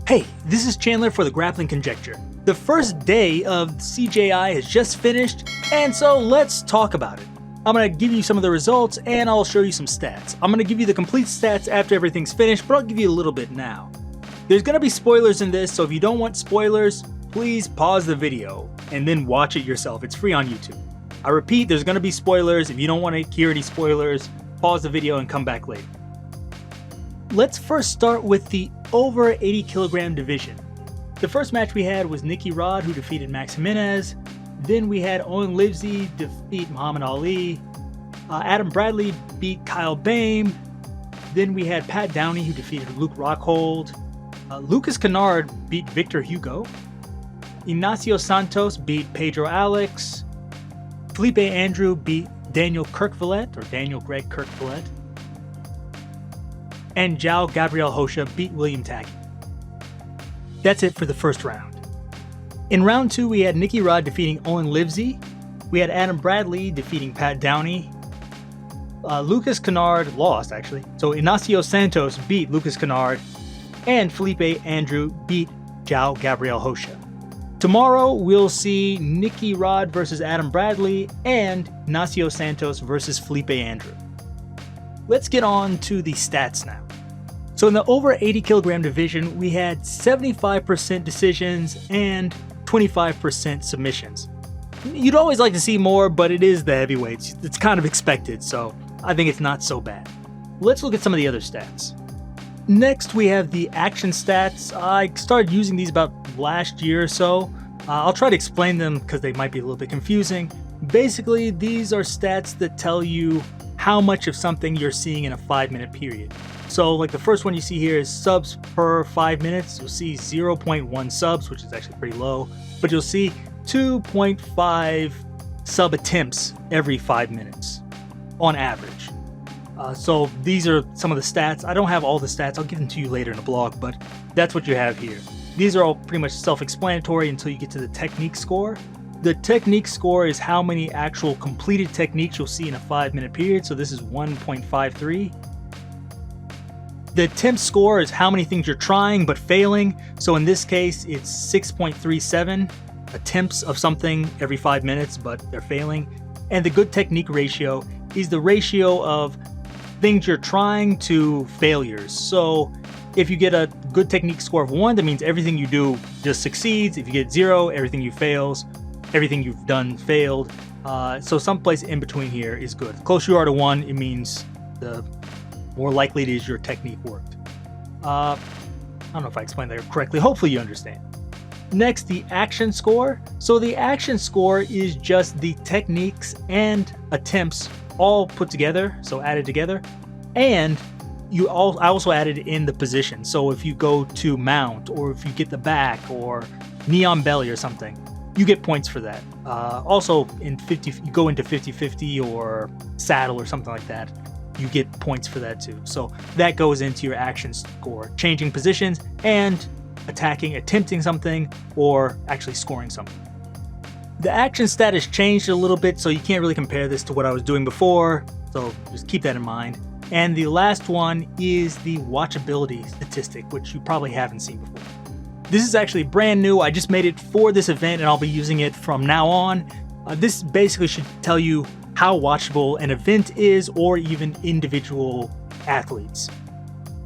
Hey, this is Chandler for the Grappling Conjecture. The first day of CJI has just finished, and so let's talk about it. I'm going to give you some of the results and I'll show you some stats. I'm going to give you the complete stats after everything's finished, but I'll give you a little bit now. There's going to be spoilers in this, so if you don't want spoilers, please pause the video and then watch it yourself. It's free on YouTube. I repeat, there's going to be spoilers. If you don't want to hear any spoilers, pause the video and come back later. Let's first start with the over 80 kilogram division. The first match we had was Nicky Rod, who defeated Max Jimenez. Then we had Owen Livesey defeat Muhammad Ali. Adam Bradley beat Kyle Bain. Then we had Pat Downey, who defeated Luke Rockhold. Lucas Kennard beat Victor Hugo. Ignacio Santos beat Pedro Alex. Felipe Andrew beat Daniel Kirkvallette, or Daniel Greg Kirkvallette. And João Gabriel Rocha beat William Taggart. That's it for the first round. In round 2, we had Nicky Rod defeating Owen Livesey. We had Adam Bradley defeating Pat Downey. Lucas Kennard lost, actually. So Ignacio Santos beat Lucas Kennard. And Felipe Andrew beat João Gabriel Rocha. Tomorrow, we'll see Nicky Rod versus Adam Bradley and Ignacio Santos versus Felipe Andrew. Let's get on to the stats now. So in the over 80 kilogram division, we had 75% decisions and 25% submissions. You'd always like to see more, but it is the heavyweights. It's kind of expected, so I think it's not so bad. Let's look at some of the other stats. Next, we have the action stats. I started using these about last year or so. I'll try to explain them because they might be a little bit confusing. Basically, these are stats that tell you how much of something you're seeing in a 5-minute period. So like the first one you see here is subs per 5 minutes. You'll see 0.1 subs, which is actually pretty low, but you'll see 2.5 sub attempts every 5 minutes on average. So these are some of the stats. I don't have all the stats. I'll give them to you later in the blog, but that's what you have here. These are all pretty much self-explanatory until you get to the technique score. The technique score is how many actual completed techniques you'll see in a 5-minute period. So this is 1.53. The attempt score is how many things you're trying but failing. So in this case, it's 6.37 attempts of something every 5 minutes, but they're failing. And the good technique ratio is the ratio of things you're trying to failures. So if you get a good technique score of 1, that means everything you do just succeeds. If you get 0, everything you fails. Everything you've done failed. So someplace in between here is good. The closer you are to 1, it means the more likely it is your technique worked. I don't know if I explained that correctly. Hopefully you understand. Next, the action score. So the action score is just the techniques and attempts all put together, so added together. And I also added in the position. So if you go to mount, or if you get the back, or knee on belly or something, you get points for that. Also, you go into 50-50 or saddle or something like that, you get points for that too. So that goes into your action score, changing positions and attempting something, or actually scoring something. The action stat has changed a little bit, so you can't really compare this to what I was doing before, so just keep that in mind. And the last one is the watchability statistic, which you probably haven't seen before. This is actually brand new. I just made it for this event and I'll be using it from now on. This basically should tell you how watchable an event is, or even individual athletes.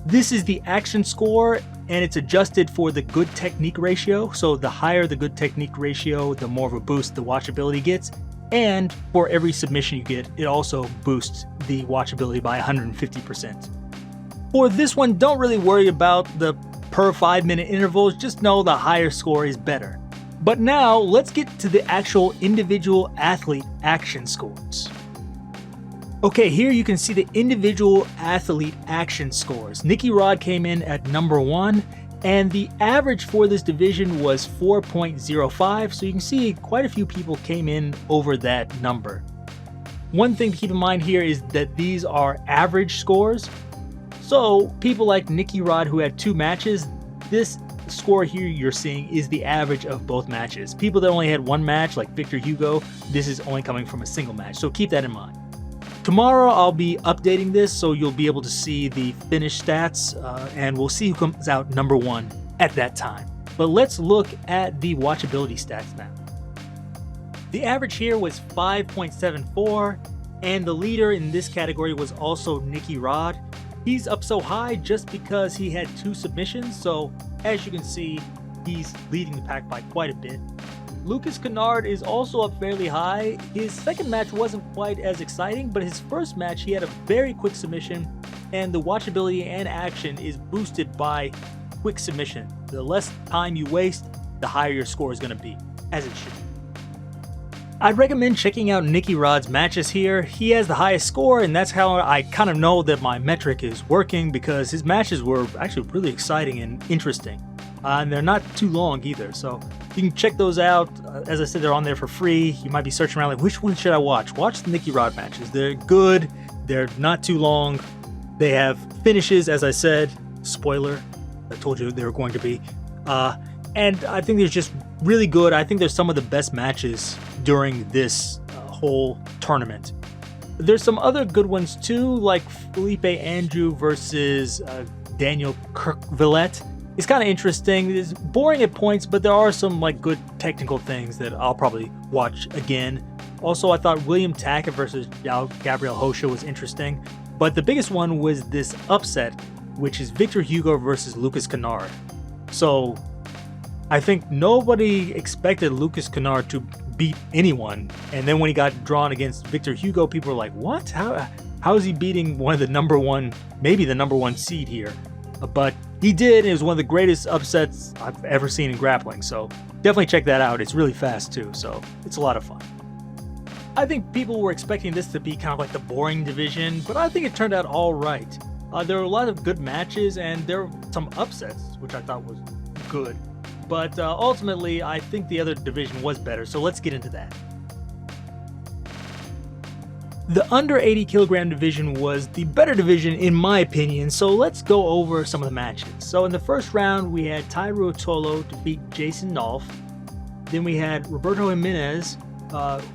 This is the action score, and it's adjusted for the good technique ratio. So the higher the good technique ratio, the more of a boost the watchability gets. And for every submission you get, it also boosts the watchability by 150%. For this one, don't really worry about the per 5-minute intervals, just know the higher score is better. But now let's get to the actual individual athlete action scores. Okay, here you can see the individual athlete action scores. Nicky Rod came in at number 1, and the average for this division was 4.05, so you can see quite a few people came in over that number. One thing to keep in mind here is that these are average scores. So people like Nicky Rod, who had 2 matches, this score here you're seeing is the average of both matches. People that only had 1 match, like Victor Hugo, this is only coming from a single match, so keep that in mind. Tomorrow I'll be updating this, so you'll be able to see the finished stats, and we'll see who comes out number 1 at that time. But let's look at the watchability stats now. The average here was 5.74, and the leader in this category was also Nicky Rod. He's up so high just because he had 2 submissions, so as you can see, he's leading the pack by quite a bit. Lucas Kennard is also up fairly high. His second match wasn't quite as exciting, but his first match he had a very quick submission, and the watchability and action is boosted by quick submission. The less time you waste, the higher your score is going to be, as it should. I'd recommend checking out Nicky Rod's matches here. He has the highest score, and that's how I kind of know that my metric is working, because his matches were actually really exciting and interesting. And they're not too long either, so you can check those out. As I said, they're on there for free. You might be searching around like, which one should I watch? Watch the Nicky Rod matches. They're good. They're not too long. They have finishes, as I said. Spoiler, I told you they were going to be. And I think they're just really good. I think they're some of the best matches during this whole tournament. There's some other good ones too, like Felipe Andrew versus Daniel Kerkvillet. It's kind of interesting. It's boring at points, but there are some like good technical things that I'll probably watch again. Also, I thought William Tackett versus Gabriel Hosha was interesting, but the biggest one was this upset, which is Victor Hugo versus Lucas Kennard. So I think nobody expected Lucas Kennard to beat anyone, and then when he got drawn against Victor Hugo, people were like, what? How is he beating one of the number one, maybe the number 1 seed here? But he did. It was one of the greatest upsets I've ever seen in grappling, so definitely check that out. It's really fast too, so it's a lot of fun. I think people were expecting this to be kind of like the boring division, but I think it turned out all right. There were a lot of good matches, and there were some upsets, which I thought was good. But ultimately, I think the other division was better, so let's get into that. The under 80 kilogram division was the better division in my opinion, so let's go over some of the matches. So in the first round, we had Tai Ruotolo defeat Jason Nolf. Then we had Roberto Jimenez,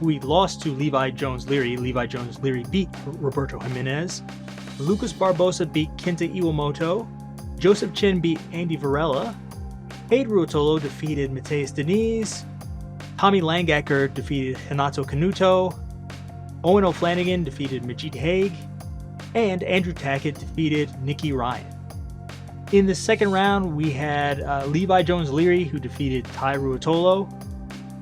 who he lost to Levi Jones-Leary. Levi Jones-Leary beat Roberto Jimenez. Lucas Barbosa beat Kenta Iwamoto. Joseph Chin beat Andy Varela. Cade Ruotolo defeated Mateus Diniz. Tommy Langacker defeated Renato Canuto. Owen O'Flanagan defeated Majid Haig. And Andrew Tackett defeated Nicky Ryan. In the second round, we had Levi Jones-Leary, who defeated Tai Ruotolo.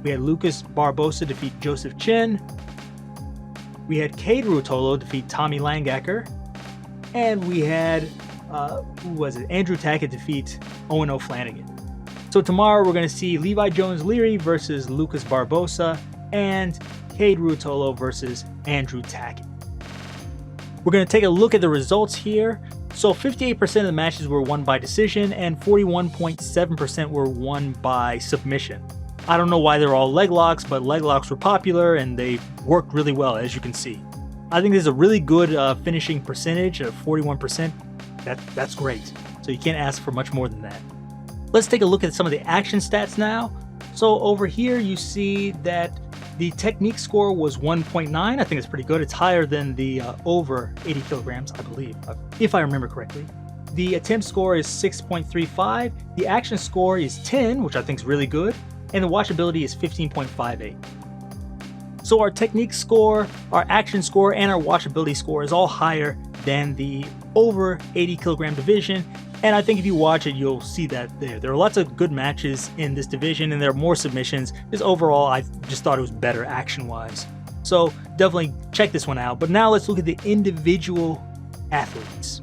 We had Lucas Barbosa defeat Joseph Chin. We had Cade Ruotolo defeat Tommy Langacker. And we had, Andrew Tackett defeat Owen O'Flanagan. So tomorrow we're going to see Levi Jones-Leary versus Lucas Barbosa and Cade Ruotolo versus Andrew Tackett. We're going to take a look at the results here. So 58% of the matches were won by decision and 41.7% were won by submission. I don't know why they're all leg locks, but leg locks were popular and they worked really well, as you can see. I think there's a really good finishing percentage of 41%. That's great. So you can't ask for much more than that. Let's take a look at some of the action stats now. So over here you see that the technique score was 1.9. I think it's pretty good. It's higher than the over 80 kilograms, I believe, if I remember correctly. The attempt score is 6.35. The action score is 10, which I think is really good. And the watchability is 15.58. So our technique score, our action score, and our watchability score is all higher than the over 80 kilogram division. And I think if you watch it, you'll see that there. There are lots of good matches in this division, and there are more submissions. Just overall, I just thought it was better action-wise. So definitely check this one out. But now let's look at the individual athletes.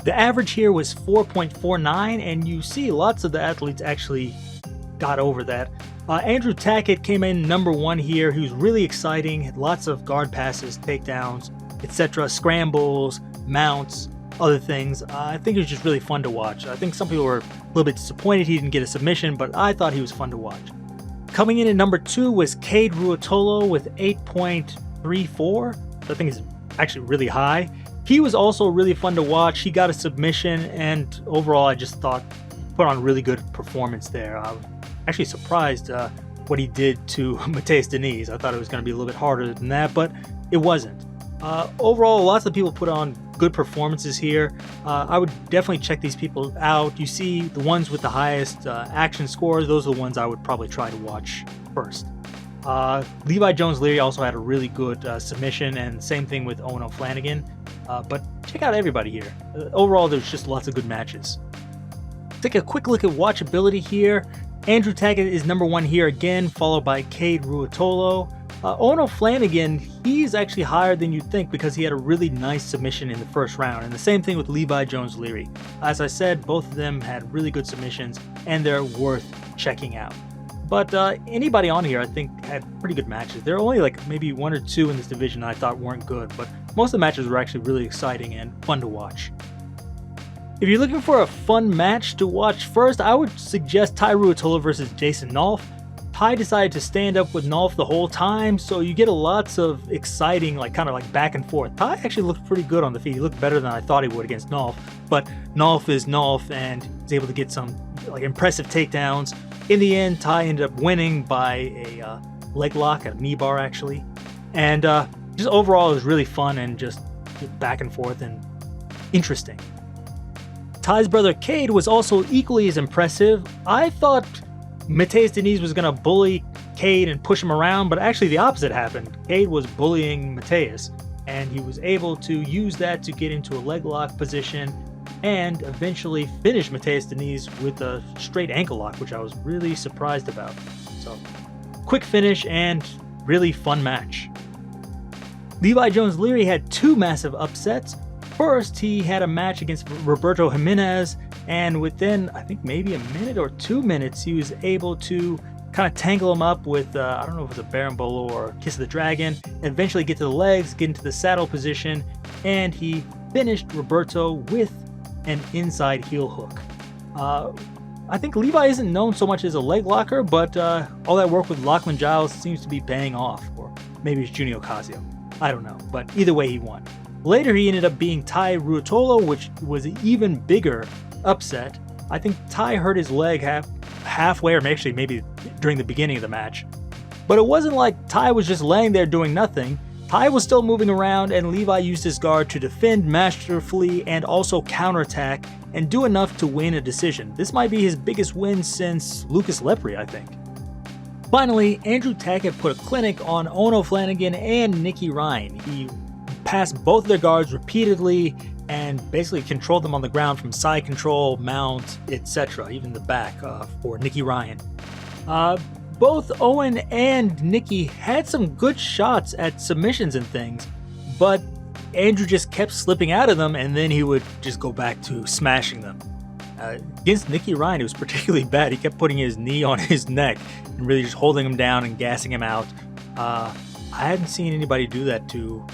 The average here was 4.49, and you see lots of the athletes actually got over that. Andrew Tackett came in number 1 here. He was really exciting. Had lots of guard passes, takedowns, etc., scrambles, mounts, other things. I think it was just really fun to watch. I think some people were a little bit disappointed he didn't get a submission, but I thought he was fun to watch. Coming in at number 2 was Cade Ruotolo with 8.34. I think is actually really high. He was also really fun to watch. He got a submission, and overall I just thought he put on a really good performance there. I was actually surprised what he did to Mateus Diniz. I thought it was going to be a little bit harder than that, but it wasn't. Overall, lots of people put on good performances here. I would definitely check these people out. You see the ones with the highest action scores, those are the ones I would probably try to watch first. Levi Jones-Leary also had a really good submission, and same thing with Owen O'Flanagan. But check out everybody here. Overall, there's just lots of good matches. Take a quick look at watchability here. Andrew Tackett is number 1 here again, followed by Cade Ruotolo. Owen O'Flanagan, he's actually higher than you'd think because he had a really nice submission in the first round, and the same thing with Levi Jones-Leary. As I said, both of them had really good submissions, and they're worth checking out. But anybody on here, I think, had pretty good matches. There are only like maybe 1 or 2 in this division I thought weren't good, but most of the matches were actually really exciting and fun to watch. If you're looking for a fun match to watch first, I would suggest Tai Ruotolo versus Jason Nolf. Tai decided to stand up with Nolf the whole time, so you get lots of exciting, kind of back and forth. Tai actually looked pretty good on the feet. He looked better than I thought he would against Nolf, but Nolf is Nolf and is able to get some impressive takedowns. In the end, Tai ended up winning by a leg lock, a knee bar actually, and just overall it was really fun and just back and forth and interesting. Tai's brother Cade was also equally as impressive. I thought Mateus Diniz was going to bully Cade and push him around, but actually the opposite happened. Cade was bullying Mateus, and he was able to use that to get into a leg lock position and eventually finish Mateus Diniz with a straight ankle lock, which I was really surprised about. So, quick finish and really fun match. Levi Jones-Leary had 2 massive upsets. First, he had a match against Roberto Jimenez, and within, I think, maybe a minute or 2 minutes, he was able to kind of tangle him up with, I don't know if it was a Berimbolo or Kiss of the Dragon, and eventually get to the legs, get into the saddle position, and he finished Roberto with an inside heel hook. I think Levi isn't known so much as a leg locker, but all that work with Lachlan Giles seems to be paying off, or maybe it's Junior Ocasio. I don't know, but either way, he won. Later, he ended up being Tai Ruotolo, which was an even bigger upset. I think Tai hurt his leg halfway, or actually maybe during the beginning of the match. But it wasn't like Tai was just laying there doing nothing. Tai was still moving around, and Levi used his guard to defend masterfully and also counterattack and do enough to win a decision. This might be his biggest win since Lucas Lepre, I think. Finally, Andrew Tackett put a clinic on Owen O'Flanagan and Nicky Ryan. He passed both their guards repeatedly and basically controlled them on the ground from side control, mount, etc., even the back for Nicky Ryan. Both Owen and Nicky had some good shots at submissions and things, but Andrew just kept slipping out of them, and then he would just go back to smashing them. Against Nicky Ryan, it was particularly bad. He kept putting his knee on his neck and really just holding him down and gassing him out. I hadn't seen anybody do that to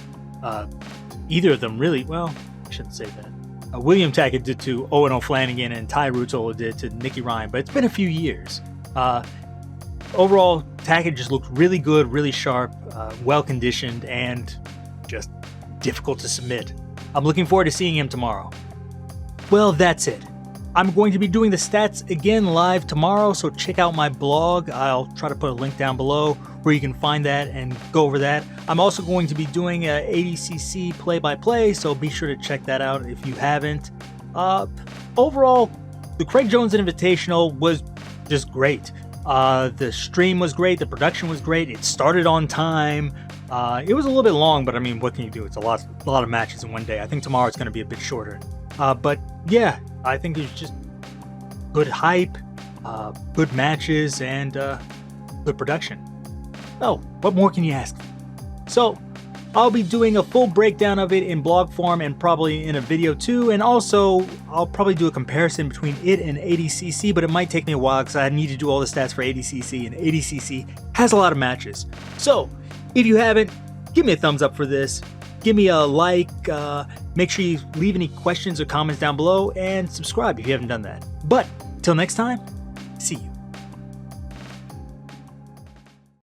either of them, really. Well, I shouldn't say that. William Tackett did to Owen O'Flanagan, and Tai Ruotolo did to Nicky Ryan, but it's been a few years. Overall, Tackett just looked really good, really sharp, well-conditioned, and just difficult to submit. I'm looking forward to seeing him tomorrow. Well, that's it. I'm going to be doing the stats again live tomorrow, so check out my blog. I'll try to put a link down below where you can find that and go over that. I'm also going to be doing a ADCC play-by-play, so be sure to check that out if you haven't. Overall, the Craig Jones Invitational was just great. The stream was great, the production was great, it started on time. It was a little bit long, but I mean, what can you do? It's a lot of matches in one day. I think tomorrow it's going to be a bit shorter. But yeah, I think it's just good hype, good matches, and good production. Oh, what more can you ask? So, I'll be doing a full breakdown of it in blog form and probably in a video too, and also I'll probably do a comparison between it and ADCC, but it might take me a while because I need to do all the stats for ADCC, and ADCC has a lot of matches. So, if you haven't, give me a thumbs up for this, give me a like, make sure you leave any questions or comments down below, and subscribe if you haven't done that. But, till next time, see you.